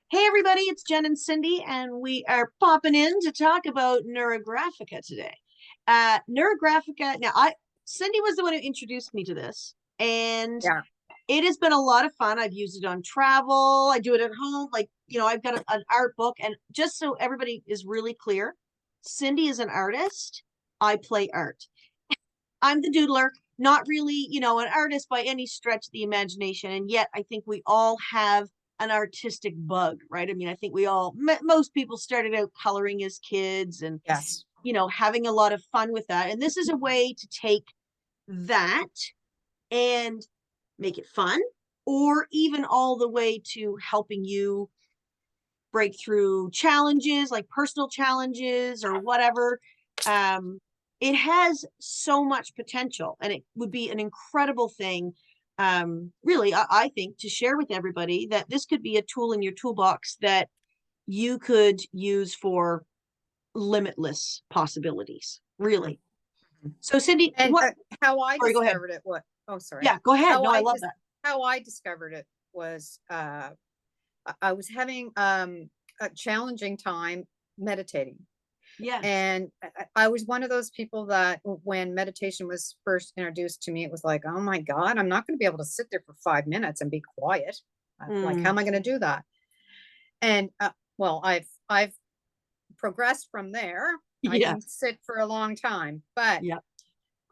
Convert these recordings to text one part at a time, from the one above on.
Hey everybody, it's Jen and Cindy, and we are popping in to talk about Neurographica today. Neurographica, now Cindy was the one who introduced me to this, and Yeah. it has been a lot of fun. I've used it on travel, I do it at home, I've got an art book, and just so everybody is really clear, Cindy is an artist, I play art. I'm the doodler, not really, an artist by any stretch of the imagination. And yet I think we all have an artistic bug, right? I mean, I think most people started out coloring as kids and, Yes. having a lot of fun with that. And this is a way to take that and make it fun, or even all the way to helping you break through challenges, like personal challenges or whatever. Um, it has so much potential, and it would be an incredible thing. Really, I think to share with everybody that this could be a tool in your toolbox that you could use for limitless possibilities. Really. Mhm. So, Cindy, And what? how I Sorry, go ahead. discovered it, oh, sorry. Yeah, go ahead. How No, I I love dis that. how I discovered it was I was having a challenging time meditating. Yes. And I was one of those people that when meditation was first introduced to me, it was like, oh my God, I'm not going to be able to sit there for 5 minutes and be quiet. Like, how Mm, am I going to do that? And well, I've progressed from there. I can yes. sit for a long time, but Yeah.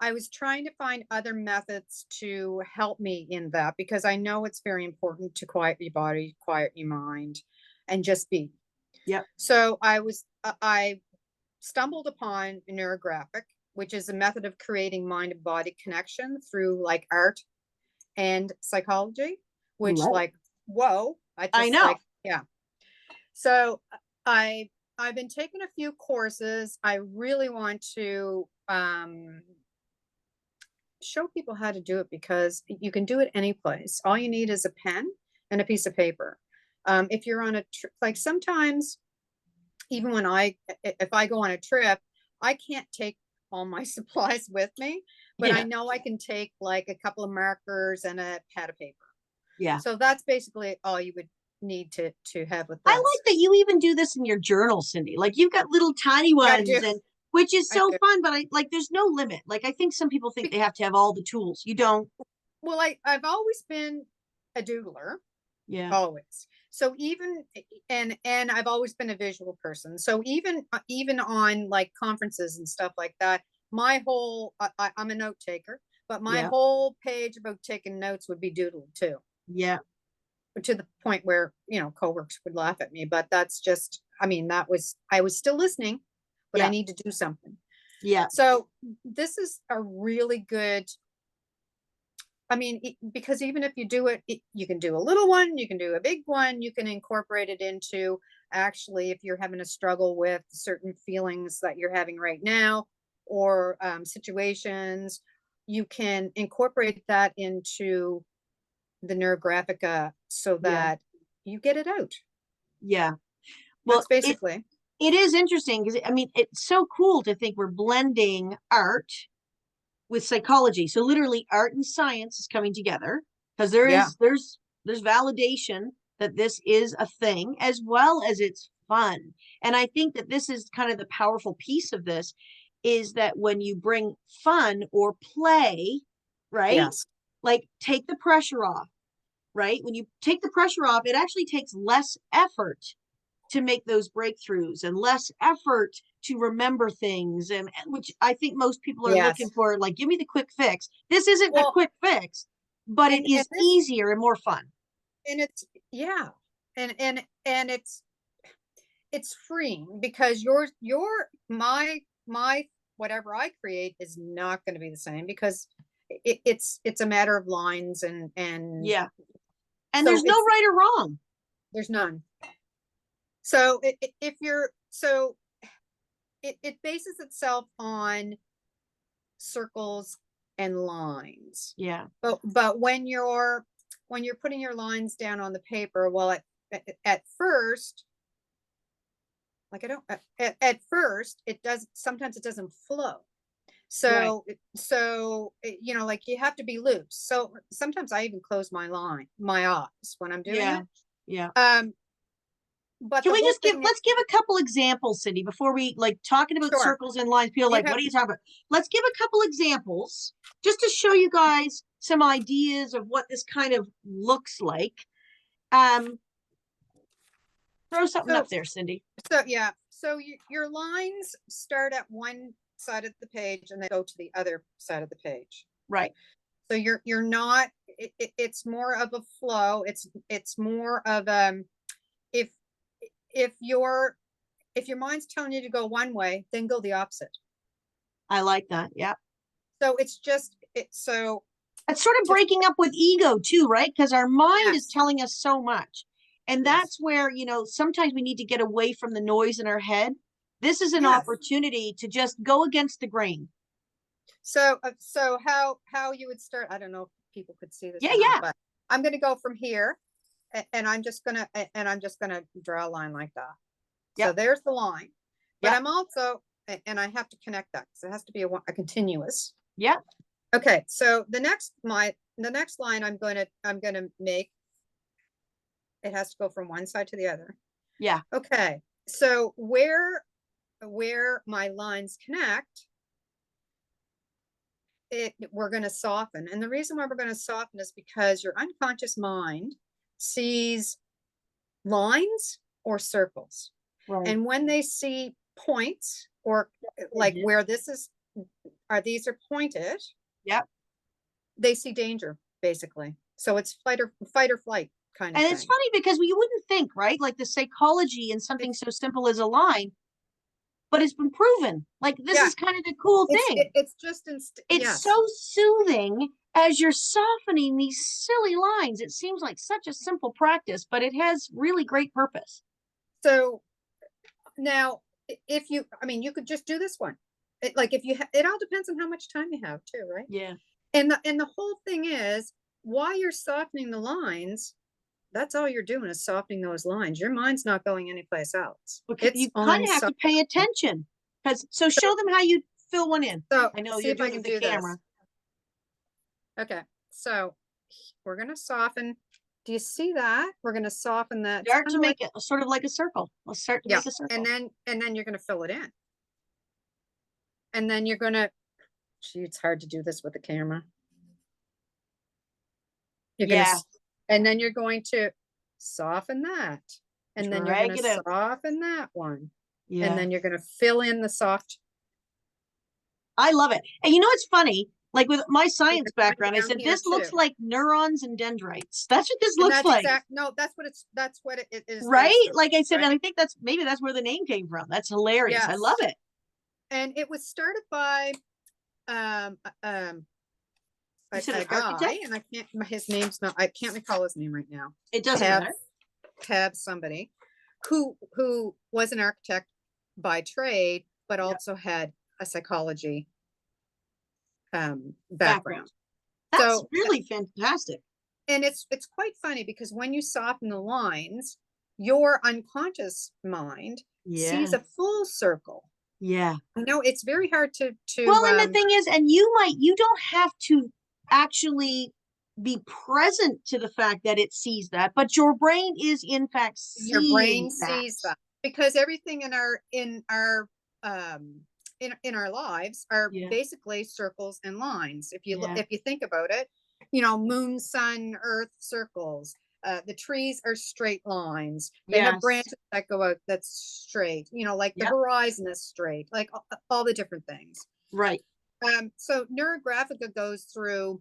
I was trying to find other methods to help me in that because I know it's very important to quiet your body, quiet your mind, and just be. Yeah. So I stumbled upon neurographic, which is a method of creating mind and body connection through like art and psychology, which Love it. like, whoa, I I just know. like, yeah. So I I've been taking a few courses. I really want to show people how to do it because you can do it any place. All you need is a pen and a piece of paper. If you're on a trip, like sometimes, even when if I go on a trip, I can't take all my supplies with me, but I Yeah. know I can take like a couple of markers and a pad of paper. Yeah. So that's basically all you would need to have with I this. like that you even do this in your journal, Cindy. Like you've got little tiny I ones, do. and which is I so do. fun, but I like there's no limit. Like I think some people think they have to have all the tools. You don't. Well, I've always been a doodler, Yeah. always. So even and I've always been a visual person. So even on like conferences and stuff like that, my whole I'm a note taker, but my Yeah. whole page about taking notes would be doodled too, Yeah. to the point where coworkers would laugh at me. But that's just, I mean, I was still listening, but I Yeah. need to do something. Yeah. So this is a really good, I mean, because even if you do it, you can do a little one, you can do a big one, you can incorporate it into actually if you're having a struggle with certain feelings that you're having right now or situations, you can incorporate that into the neurographica so Yeah. that you get it out. Yeah. Well, That's it basically, it is interesting because I mean it's so cool to think we're blending art with psychology. So literally art and science is coming together because yeah, there's validation that this is a thing as well as it's fun. And I think that this is kind of the powerful piece of this is that when you bring fun or play, right? yes, Like take the pressure off, right? When you take the pressure off, it actually takes less effort to make those breakthroughs and less effort to remember things, and which I think most people are looking yes. for, like give me the quick fix. This isn't a Well, quick fix, but it and is this, easier and more fun. and it's, yeah, and it's freeing because my whatever I create is not going to be the same because it's a matter of lines and Yeah, and so there's no it's right or wrong. there's none. So if you're so it bases itself on circles and lines, Yeah, but when you're putting your lines down on the paper, well, at first, like I don't at first it does, sometimes it doesn't flow. right. Like you have to be loose. So sometimes I even close my eyes when I'm doing Yeah, it. yeah, Um, but Can the we whole just thing is, let's give a couple examples, Cindy, before we like talking about sure, circles and lines. People are you like, have, what are you talking about? Let's give a couple examples just to show you guys some ideas of what this kind of looks like. Um, throw something so, up there, Cindy. so yeah, so your lines start at one side of the page and then go to the other side of the page. Right. So you're not, it's more of a flow. It's more of, if, if your, if your mind's telling you to go one way, then go the opposite. I like that. Yeah. So it's just, so It's sort of just, breaking up with ego too, right? Because our mind is yes, telling us so much. And yes, that's where, sometimes we need to get away from the noise in our head. This is an yes. opportunity to just go against the grain. So, so how you would start, I don't know if people could see this Yeah, or not, yeah. but I'm going to go from here and I'm just going to draw a line like that. So Yep. there's the line, but Yep. I'm also, and I have to connect that because it has to be a continuous. Yep. Okay. So the next line I'm going to make, it has to go from one side to the other. Yeah. Okay. So where my lines connect, we're going to soften. And the reason why we're going to soften is because your unconscious mind sees lines or circles. Right. And when they see points, or like where this is, these are pointed. Yep. They see danger, basically. So it's fight or flight kind of And thing. it's funny because you wouldn't think, right? Like the psychology in something so simple as a line, but it's been proven. Like this is kind of the cool thing. It's just, It's so soothing as you're softening these silly lines. It seems like such a simple practice, but it has really great purpose. So now, if you, I mean, you could just do this one. Like if you, it all depends on how much time you have too, right? Yeah. And the whole thing is, while you're softening the lines, that's all you're doing is softening those lines. Your mind's not going anyplace else. You kind of have to pay attention. So show them how you fill one in. So I know see you're if I doing can the do camera. this. Okay, so we're gonna soften. Do you see that? We're gonna soften that. Start to make it sort of like a circle. Let's start to make a circle. And then you're gonna fill it in. And then you're gonna, gee, it's hard to do this with the camera. You're gonna, and then you're going to soften that. And then you're going to soften that one. Yeah. And then you're going to fill in the soft. I love it. And you know, it's funny, like with my science background, I said, this looks like neurons and dendrites. That's what this looks like. No, that's what it is. Right? Like I said, and I think maybe that's where the name came from. That's hilarious. Yes. I love it. And it was started by, a guy, and I can't, his name's not, I can't recall his name right now. It doesn't matter. Somebody who was an architect by trade, but also had a psychology background. That's really fantastic. And it's quite funny because when you soften the lines, your unconscious mind sees a full circle. Yeah. I know it's very hard to well, and the thing is, and you don't have to actually be present to the fact that it sees that, but your brain is in fact seeing that. Because everything in our lives are basically circles and lines. If you think about it, moon, sun, earth, circles. The trees are straight lines. They have branches that go out that's straight. Like the horizon is straight. Like all the different things. Right. So Neurographic goes through.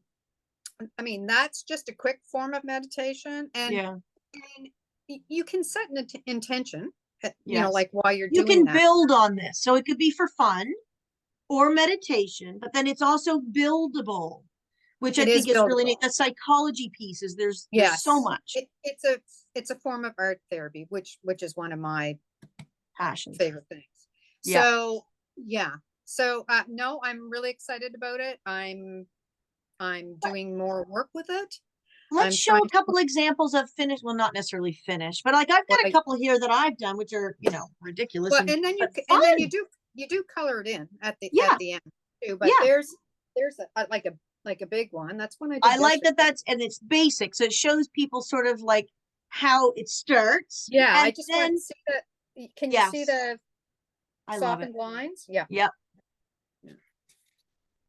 I mean, that's just a quick form of meditation, and you can set an intention. Like while you're doing that. You can build on this, so it could be for fun or meditation, but then it's also buildable. Which I think is really neat. The psychology pieces, there's so much. It's a form of art therapy, which is one of my passion favorite things. So So no, I'm really excited about it. I'm doing more work with it. Let's show a couple examples of finished. Well, not necessarily finished, but like I've got a couple here that I've done, which are ridiculous. Well, and then you do color it in at the end too. But there's like a big one. That's one I did. I like that. And it's basic, so it shows people sort of like how it starts. Yeah, I And just want then, to see can you see yes, the I love it. softened lines? Yeah. Yep.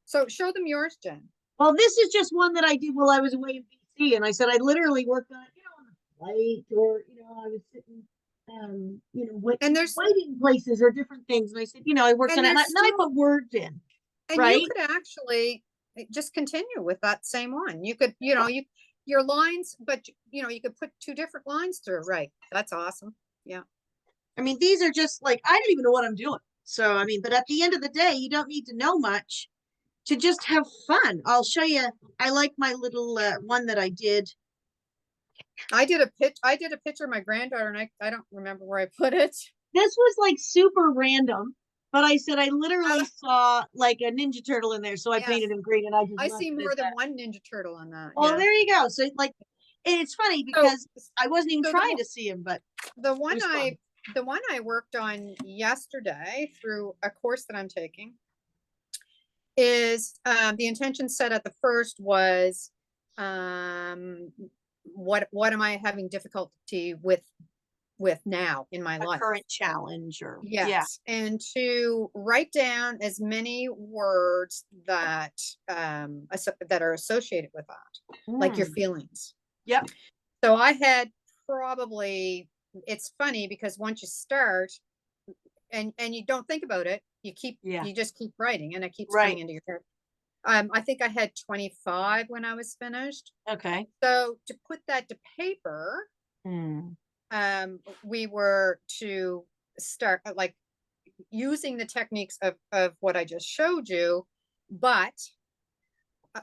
So show them yours, Jen. Well, this is just one that I did while I was away in BC. And I said I literally worked on it, on the flight, or, I was sitting, And there's waiting places or different things. And I said, I worked on it. And, there's then I still, put words in, and you right? could actually just continue with that same one. You could, your lines, but you could put two different lines through. Right. That's awesome. Yeah. I mean, these are just like, I don't even know what I'm doing. So, I mean, but at the end of the day, you don't need to know much to just have fun. I'll show you. I like my little one that I did. I did a picture of my granddaughter, and I don't remember where I put it. This was like super random, but I said I literally saw like a Ninja Turtle in there. So I Yes. painted him green and I just I left see it as more than that. one Ninja Turtle on that. Well, Yeah. there you go. So like, it's funny because I wasn't even trying to see him, but the one I worked on yesterday through a course that I'm taking is the intention set at the first was what am I having difficulty with now in my a life? current challenge or Yes, and to write down as many words that that are associated with that, like your feelings. Yep. So I had probably, it's funny because once you start and you don't think about it, you just keep writing and it keeps coming into your head. I think I had 25 when I was finished. Okay. So to put that to paper, we were to start like using the techniques of what I just showed you, but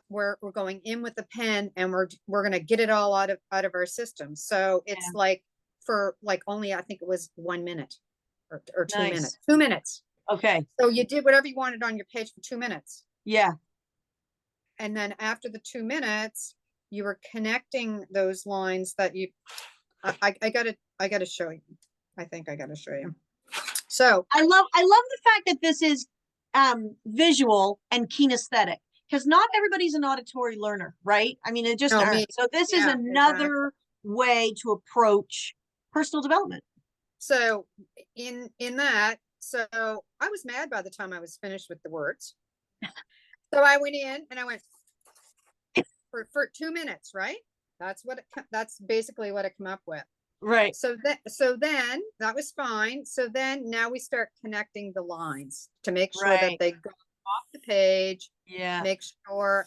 we're going in with the pen and we're going to get it all out of our system. So it's like for like only, I think it was 1 minute or 2 minutes. 2 minutes. Okay. So you did whatever you wanted on your page for 2 minutes. Yeah. And then after the 2 minutes, you were connecting those lines that you, I gotta show you. I think I gotta show you. So I love the fact that this is visual and kinesthetic, because not everybody's an auditory learner, right? I mean, it just aren't. So this is another way to approach personal development. So in that, so I was mad by the time I was finished with the words. So I went in and I went for 2 minutes, right? That's basically what I come up with. Right. So then that was fine. So then now we start connecting the lines to make sure that they go off the page. Yeah. Make sure.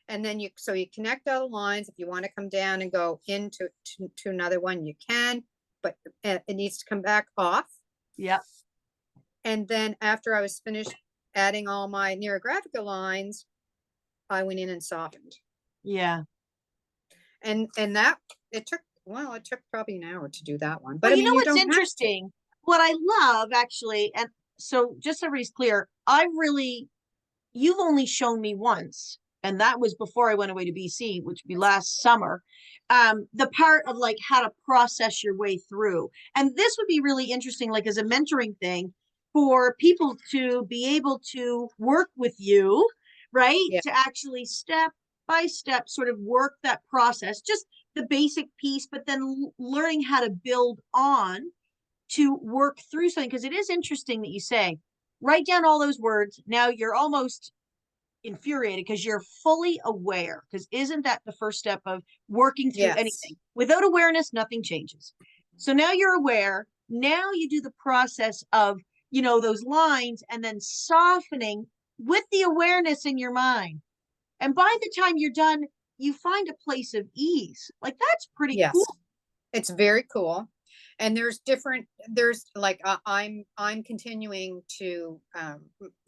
And then you connect all the lines. If you want to come down and go into to another one, you can, but it needs to come back off. Yep. And then after I was finished adding all my neurographic lines, I went in and softened. Yeah. And that it took probably an hour to do that one. But well, you know what's interesting? What I love actually, and so just so everybody's clear, you've only shown me once, and that was before I went away to BC, which would be last summer. The part of like how to process your way through. And this would be really interesting, like as a mentoring thing for people to be able to work with you, right? Yeah. To actually step by step sort of work that process, just the basic piece, but then learning how to build on to work through something. Because it is interesting that you say, write down all those words. Now you're almost infuriated because you're fully aware. Because isn't that the first step of working through anything? Without awareness, nothing changes. So now you're aware. Now you do the process of, those lines and then softening with the awareness in your mind. And by the time you're done, you find a place of ease. Like that's pretty cool. It's very cool. And there's like I'm continuing to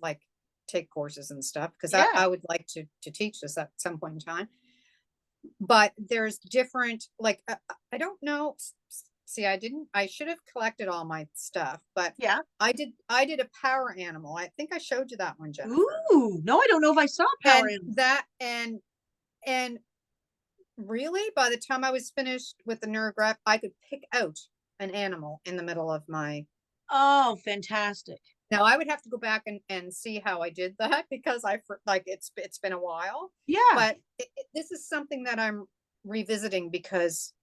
like take courses and stuff because I would like to teach this at some point in time. But there's different, like I don't know. See, I should have collected all my stuff, but I did a power animal. I think I showed you that one, Jennifer. Ooh, no, I don't know if I saw power animal. That and really, by the time I was finished with the neurograph, I could pick out an animal in the middle of my. Oh, fantastic! Now I would have to go back and see how I did that because it's been a while. Yeah, but this is something that I'm revisiting because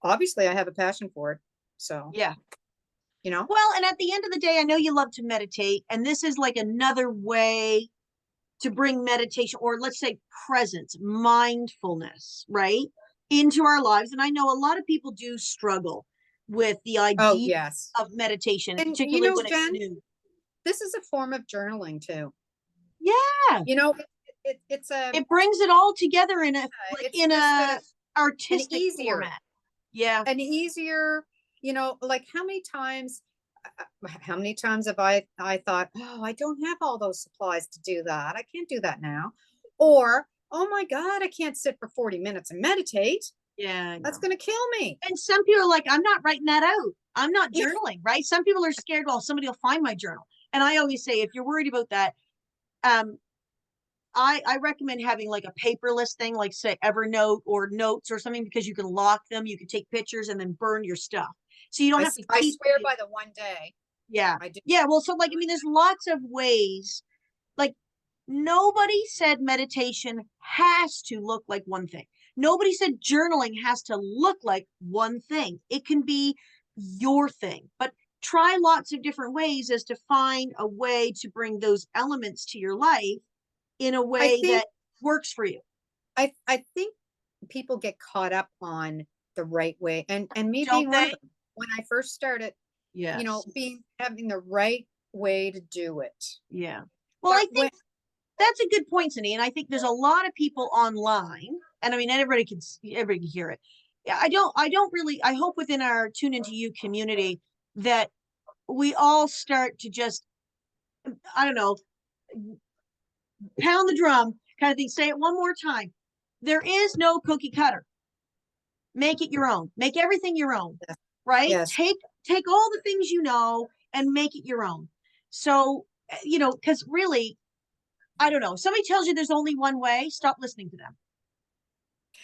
obviously I have a passion for it. So, Yeah. you know, Well, and at the end of the day, I know you love to meditate, and this is like another way to bring meditation, or let's say presence, mindfulness, right, into our lives. And I know a lot of people do struggle with the oh, idea yes. of meditation, and And, you particularly know, when it's Jen, new. this is a form of journaling too. Yeah, You know, it's a, it brings it all together in a like it's in just a an artistic easier, format. Yeah, an easier, you know, like how many times have I thought, oh, I don't have all those supplies to do that. I can't do that now. Or, oh my God, I can't sit for 40 minutes and meditate. yeah, I That's know. going to kill me. And some people are like, I'm not writing that out. I'm not Yeah, journaling, right? Some people are scared, well, somebody will find my journal. And I always say, if you're worried about that, um, I recommend having like a paperless thing, like say Evernote or Notes or something, because you can lock them, you can take pictures and then burn your stuff. So you don't have to I keep swear it. by the one day Yeah. I do. Yeah. Well, so like, I mean, there's lots of ways. Like, nobody said meditation has to look like one thing. Nobody said journaling has to look like one thing. It can be your thing, but try lots of different ways as to find a way to bring those elements to your life in a I way think that works for you. I think people get caught up on the right way, and me Don't being one of they? them. When I first started, you know, Yes. being having the right way to do it. Yeah. Well, But I think when that's a good point, Cindy. And I think there's a lot of people online, and I mean, everybody can hear it. Yeah, I don't really, I hope within our Tune Into You community that we all start to just, I don't know, pound the drum kind of thing. Say it one more time. There is no cookie cutter. Make it your own. Make everything your own, yes, right? yes. Take all the things you know and make it your own. So, because really, I don't know. If somebody tells you there's only one way, stop listening to them,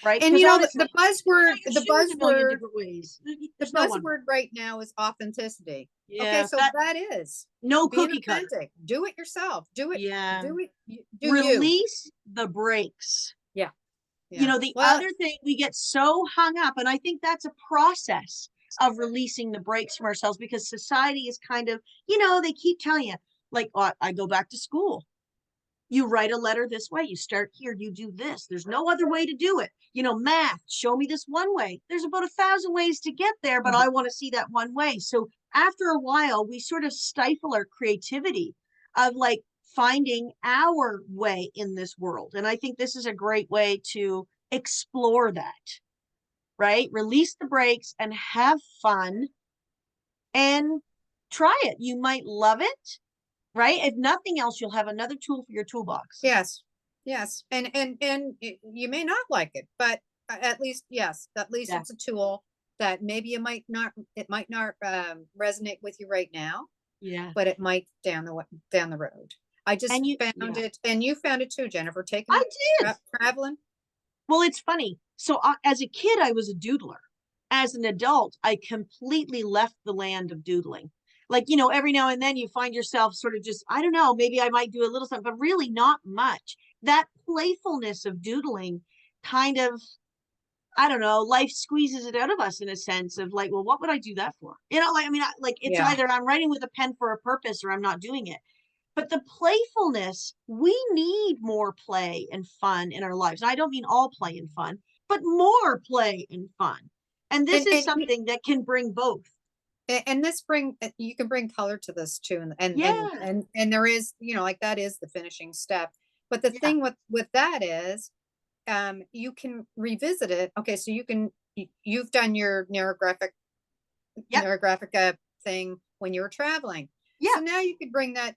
right? And Because you know, honestly, you tie your shoes a million different ways. the There's no one way. buzzword right now is authenticity. Okay, Yeah, so that that is no being cookie cutter. authentic. Do it yourself. Yeah. Do you. Release the brakes. Yeah, yeah. The Well, other thing, we get so hung up, and I think that's a process of releasing the brakes from ourselves, because society is kind of, they keep telling you, like, oh, I go back to school. You write a letter this way, you start here, you do this. There's no other way to do it. Math, show me this one way. There's about 1,000 ways to get there, but mhm. I want to see that one way. So after a while, we sort of stifle our creativity of like finding our way in this world. And I think this is a great way to explore that, right? Release the brakes and have fun and try it. You might love it, right? If nothing else, you'll have another tool for your toolbox. Yes, yes. You may not like it, but at least, yes, at least Yeah. it's a tool that maybe it might not resonate with you right now, Yeah. but it might down the road. I just And found yeah, it, and you found it too, Jennifer, taking I it did. traveling. Well, it's funny. So as a kid, I was a doodler. As an adult, I completely left the land of doodling. Like, every now and then you find yourself sort of just, I don't know, maybe I might do a little something, but really not much. That playfulness of doodling kind of, I don't know, life squeezes it out of us in a sense of like, well, what would I do that for? Like, I mean, like it's Yeah. either I'm writing with a pen for a purpose or I'm not doing it. But the playfulness, we need more play and fun in our lives. And I don't mean all play and fun, but more play and fun. And this And is and something that can bring both. and this bring you can bring color to this too, Yeah. and there is, you know, like that is the finishing step. But the Yeah. thing with that is, you can revisit it. Okay, so you've done your Yep. neurographic thing when you were traveling. Yeah. So now you could bring that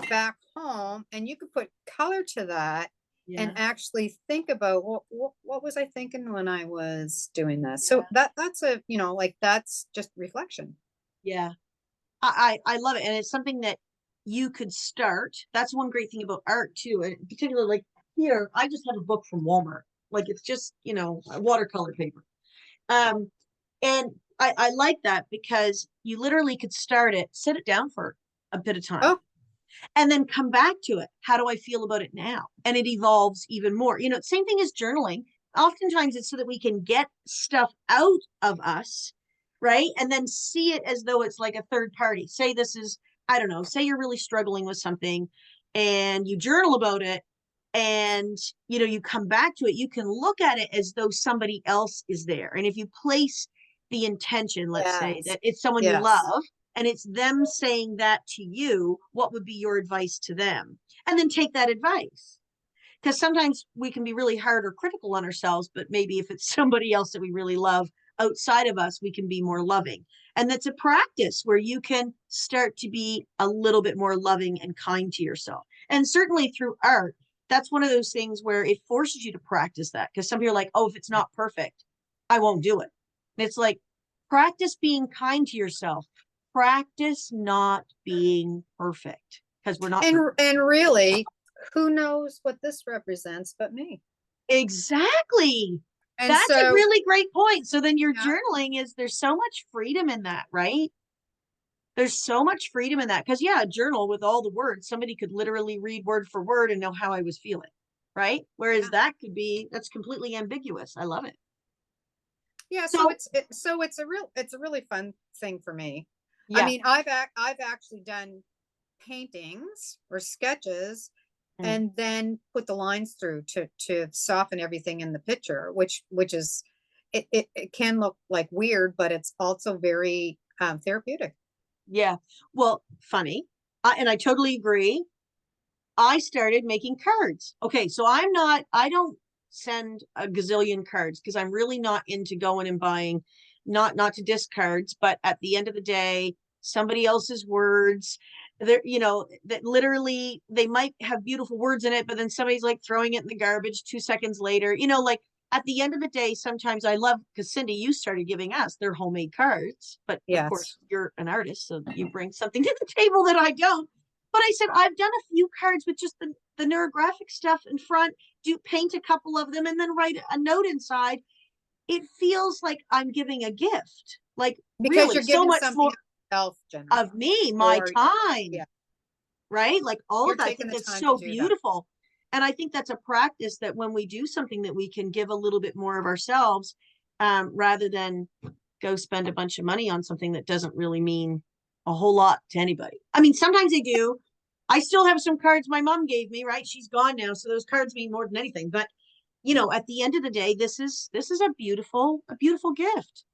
back home and you could put color to that and Yeah. actually think about what was I thinking when I was doing this. So Yeah. that's a, you know, like that's just reflection. Yeah. I love it. And it's something that you could start. That's one great thing about art too. And particularly like here, I just have a book from Walmart. Like it's just, watercolor paper. Um, and I like that because you literally could start it, set it down for a bit of time, Oh, and then come back to it. How do I feel about it now? And it evolves even more. Same thing as journaling. oftentimes it's so that we can get stuff out of us, right? And then see it as though it's like a third party. Say this is, I don't know, say you're really struggling with something and you journal about it, and you come back to it, you can look at it as though somebody else is there. And if you place the intention, let's say Yes. that it's someone you Yes. love and it's them saying that to you, what would be your advice to them? And then take that advice, because sometimes we can be really hard or critical on ourselves, but maybe if it's somebody else that we really love outside of us, we can be more loving. And that's a practice where you can start to be a little bit more loving and kind to yourself. And certainly through art, that's one of those things where it forces you to practice that, because some people are like, oh, if it's not perfect, I won't do it. And it's like, practice being kind to yourself, practice not being perfect, because we're not perfect. And really, who knows what this represents but me? Exactly. And That's a so, really great point. So then your yeah, journaling is, there's so much freedom in that, right? There's so much freedom in that, because yeah, a journal with all the words, somebody could literally read word for word and know how I was feeling, right? Whereas yeah, that could be, that's completely ambiguous. I love it. yeah. So So it's a really fun thing for me. I yeah. mean, I've actually done paintings or sketches Mm. and then put the lines through to soften everything in the picture, which is it can look like weird, but it's also very therapeutic. Yeah. Well, funny. And I totally agree. I started making cards. Okay, so I don't send a gazillion cards because I'm really not into going and buying, not to discards, but at the end of the day, somebody else's words, they're, that literally they might have beautiful words in it, but then somebody's like throwing it in the garbage 2 seconds later. Like at the end of the day, sometimes I love, because Cindy, you started giving us their homemade cards, but of Yes. course you're an artist, so you bring something to the table that I don't. But I said, I've done a few cards with just the neurographic stuff in front, do paint a couple of them and then write a note inside. It feels like I'm giving a gift. Like Because really you're so giving much something more of yourself, Jennifer. of me, my Or time, yeah, right? Like all you're of that. I taking think the that's time to so do that. beautiful. And I think that's a practice that when we do something that we can give a little bit more of ourselves, rather than go spend a bunch of money on something that doesn't really mean a whole lot to anybody. I mean, sometimes they do. I still have some cards my mom gave me, right? She's gone now, so those cards mean more than anything. But at the end of the day, this is a beautiful gift.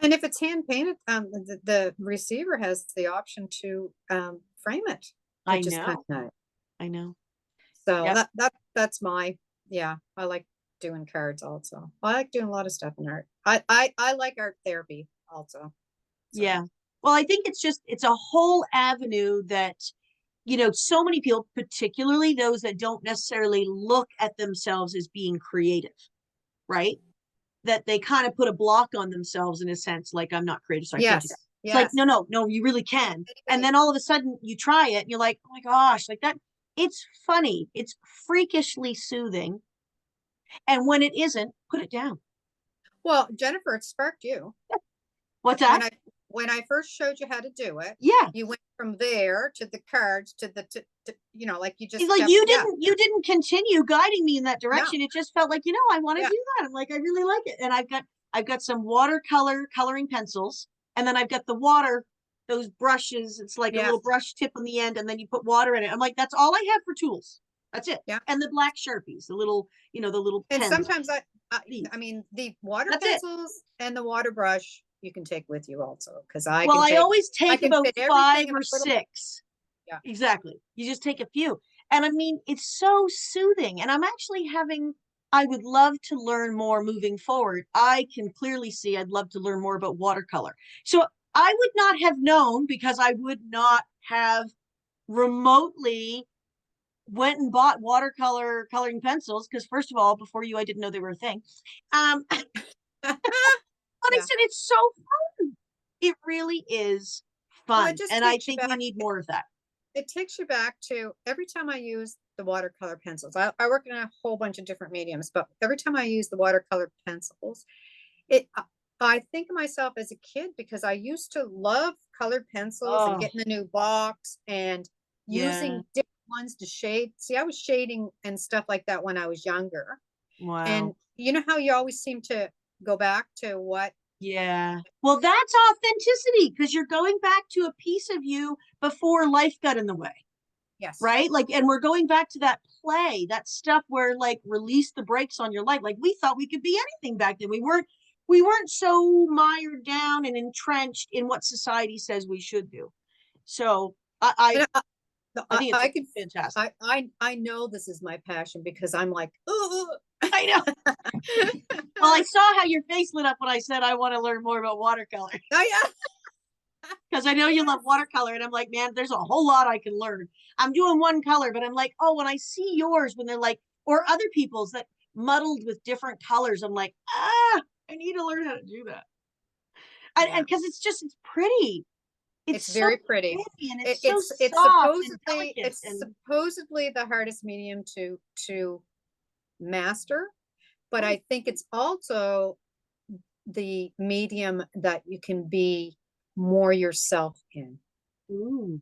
And if it's hand painted, the receiver has the option to frame it, I which is kind know. of nice. I know. So Yep. that's my, yeah. I like doing cards also. I like doing a lot of stuff in art. I like art therapy also. So Yeah. Well, I think it's a whole avenue that, so many people, particularly those that don't necessarily look at themselves as being creative, right? That they kind of put a block on themselves in a sense, like I'm not creative, so I can't do that. yes, It's like, yes. no, no, no, you really can. And Anybody, then all of a sudden you try it and you're like, oh my gosh, like that. It's funny. It's freakishly soothing. And when it isn't, put it down. well, Jennifer, it sparked you. What's when that? I when I first showed you how to do it, Yeah. you went from there to the cards to like you It's just like kept, yeah, you didn't continue guiding me in that no, direction. It just felt like, I want to yeah, do that. I'm like, I really like it. And I've got some watercolor coloring pencils, and then I've got the water, those brushes. It's like a yeah, little brush tip on the end, and then you put water in it. I'm like, that's all I have for tools. That's it. yeah. And the black Sharpies, the little And pens. sometimes These. I mean, the water That's it. pencils and the water brush you can take with you also, because Well, I always I take can about fit everything five in or a little, six. yeah. Exactly. You just take a few. And I mean, it's so soothing. And I'm actually I would love to learn more moving forward. I can clearly see I'd love to learn more about watercolor. So I would not have known, because I would not have remotely went and bought watercolor coloring pencils. Because first of all, before you, I didn't know they were a thing. But I Yeah. said, it's so fun. It really is Well, it fun. just And I takes you think we back. need more of that. It takes you back to every time I use the watercolor pencils. I work in a whole bunch of different mediums, but every time I use the watercolor pencils, it I think of myself as a kid, because I used to love colored pencils and Oh, getting the new box and yeah. using different ones to shade. See, I was shading and stuff like that when I was younger. Wow. And you know how you always seem to go back to what? Yeah. Well, that's authenticity, because you're going back to a piece of you before life got in the way, Yes. right? Like, and we're going back to that play, that stuff where like release the brakes on your life. Like we thought we could be anything back then. We weren't so mired down and entrenched in what society says we should do. So And I think it's I could, fantastic. I know this is my passion because I'm like, oh, I know. Well, I saw how your face lit up when I said I want to learn more about watercolor, oh yeah. because I know you love Yes. watercolor, and I'm like, man, there's a whole lot I can learn. I'm doing one color, but I'm like, oh, when I see yours, when they're like, or other people's that muddled with different colors, I'm like, I need to learn how to do that. And Yeah. because it's pretty. It's It's so very pretty. pretty, and It, it's so it's soft and delicate. it's And supposedly the hardest medium to master, but oh, I think it's also the medium that you can be more yourself in. ooh,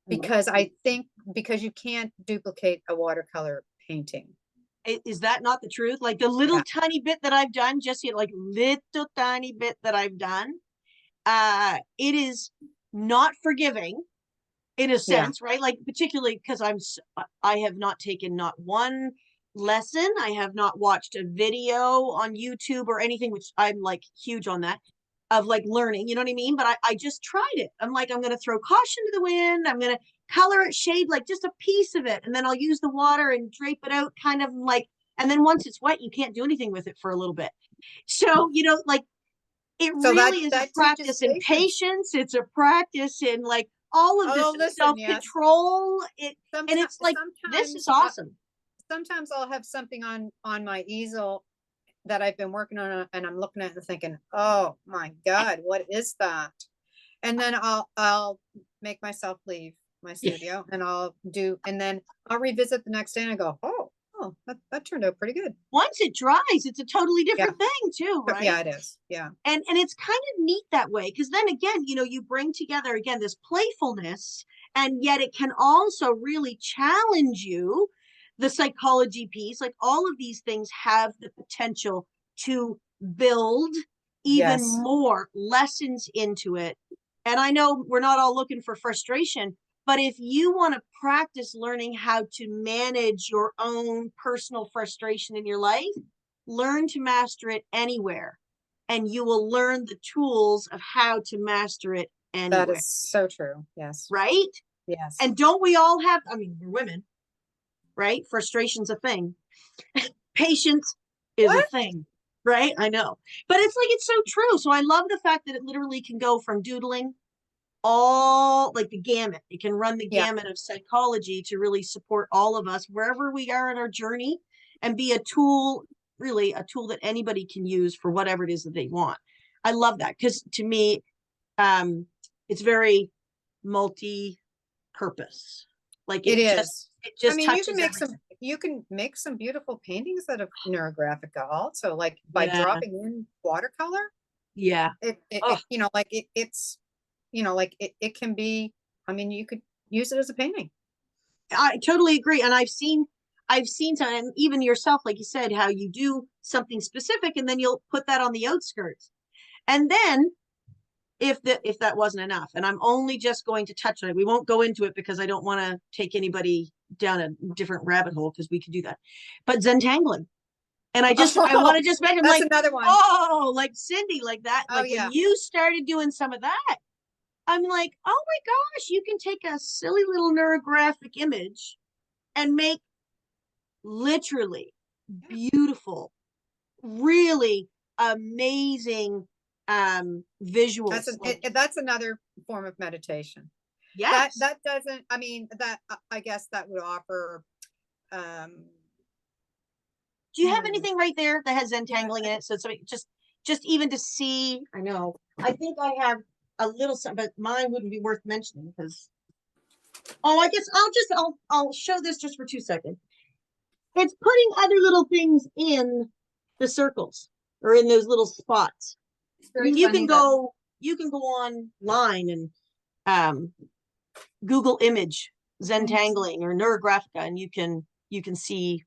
I like Because that. I think because you can't duplicate a watercolor painting. Is that not the truth? Like the little Yeah. tiny bit that I've done, just yet, like little tiny bit that I've done, it is not forgiving in a Yeah. sense, right? Like particularly because I have not taken not one lesson. I have not watched a video on YouTube or anything, which I'm like huge on that, of like learning, you know what I mean? But I just tried it. I'm like, I'm going to throw caution to the wind. I'm going to color it, shade like just a piece of it. And then I'll use the water and drape it out kind of like, and then once it's wet, you can't do anything with it for a little bit. So, like it So really is a that teaches practice in patience. patience. It's a practice in like all of this Oh, listen, yes. self-control. And Sometimes it's like, this is awesome. sometimes I'll have something on my easel that I've been working on, and I'm looking at it and thinking, oh my God, what is that? And then I'll make myself leave my studio and and then I'll revisit the next day and I go, oh, that turned out pretty good. Once it dries, it's a totally Yeah. different thing too, right? Yeah, it is. Yeah. And it's kind of neat that way, because then again, you bring together again this playfulness, and yet it can also really challenge you. The psychology piece, like all of these things have the potential to build even Yes. more lessons into it. And I know we're not all looking for frustration, but if you want to practice learning how to manage your own personal frustration in your life, learn to master it anywhere, and you will learn the tools of how to master it That anywhere. is so true. Yes. Right? Yes. And don't we all have, I mean, we're women, right? Frustration's a thing. Patience is a What? thing, right? I know. But it's like, it's so true. So I love the fact that it literally can go from doodling all like the gamut. It can run the Yeah. gamut of psychology to really support all of us wherever we are in our journey, and be a tool, really a tool that anybody can use for whatever it is that they want. I love that, because to me, it's very multi-purpose. Like It it just is. it I just mean, touches everything. you can make some beautiful paintings out of neurographic also, like by Yeah. dropping in watercolor. Yeah. Oh, Like it can be, I mean, you could use it as a painting. I totally agree. And I've seen some, and even yourself, like you said, how you do something specific and then you'll put that on the outskirts. And then if that wasn't enough, and I'm only just going to touch on it, we won't go into it because I don't want to take anybody down a different rabbit hole, because we could do that. But Zentangling. And I want Oh, to just mention, that's like, another one. oh, like Cindy, like that, Oh like when yeah. you started doing some of that, I'm like, oh my gosh, you can take a silly little neurographic image and make literally beautiful, really amazing visuals. Like, That's another form of meditation. yes. That doesn't, I mean, that I guess that would offer, um, Do you have anything right there that has yeah, entangling in it? So it's like just even to see, I know. I think I have a little something, but mine wouldn't be worth mentioning because, oh, I guess I'll show this just for 2 seconds. It's putting other little things in the circles or in those little spots. it's I very mean, you can funny that, go online and um, Google image yes. Zentangling or Neurographica, and you can see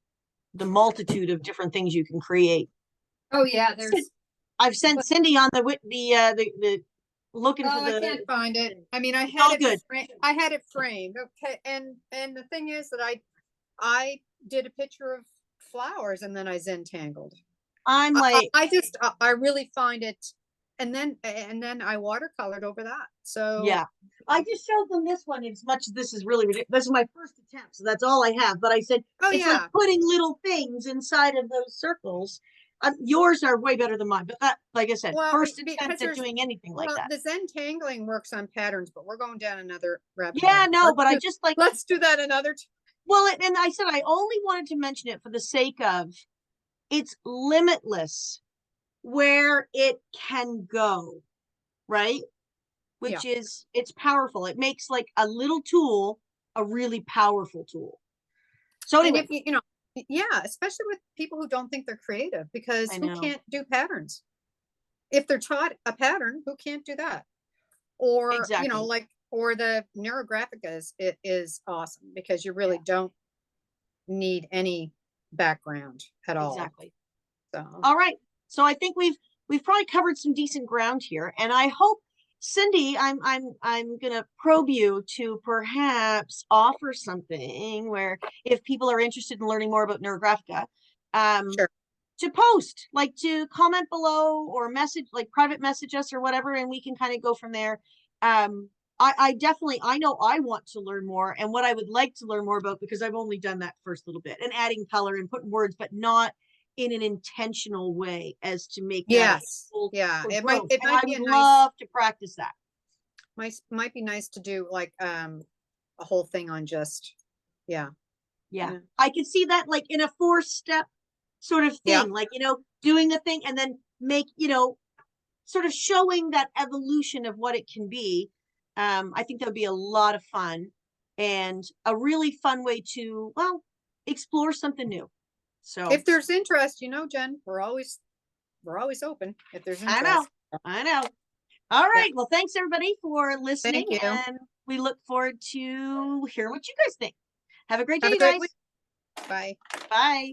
the multitude of different things you can create. Oh yeah, there's. I've sent Cindy on the looking for Oh, I the, can't find it. I mean, I all had good. I had it framed. Okay, and the thing is that I did a picture of flowers and then I Zentangled. I'm like, I just I really find it, and then I watercolored over that. So yeah. I just showed them this one as much as this is really ridiculous. This is my first attempt, so that's all I have. But I said oh it's like yeah, putting little things inside of those circles. Yours are way better than mine, but that, like I said, well, first because attempt at there's doing anything like that. the Zentangling works on patterns, but we're going down another rabbit Yeah, hole. no, but I just like, Let's do that another time. well, and I said I only wanted to mention it for the sake of it's limitless where it can go, right? Yeah, Which is, it's powerful. It makes like a little tool a really powerful tool. So and anyway, if you know, yeah, especially with people who don't think they're creative, because I who know. can't do patterns? If they're taught a pattern, who can't do that? Or Exactly. like, or the neurographic it is awesome because you really don't need any background at all. Exactly. So All right. So I think we've probably covered some decent ground here, and I hope, Cindy, I'm gonna probe you to perhaps offer something where if people are interested in learning more about Neurographica, sure. to post, like to comment below or message, like private message us or whatever, and we can kind of go from there. I definitely, I know I want to learn more, and what I would like to learn more about, because I've only done that first little bit and adding color and putting words, but not in an intentional way as to make that a Yes. tool Yeah. for It growth. And I might be would a nice, love to practice that. might be nice to do like a whole thing on just yeah. Yeah. Yeah. I could see that like in a 4-step sort of Yeah. thing, like, doing the thing and then make, sort of showing that evolution of what it can be. I think that would be a lot of fun and a really fun way to, well, explore something new. So If there's interest, Jen, we're always open if there's I know, interest. I know. All Yeah. right. Well, thanks everybody for listening, Thank you. and we look forward to hearing what you guys think. Have a great Have day, a you great week. guys. Bye. Bye.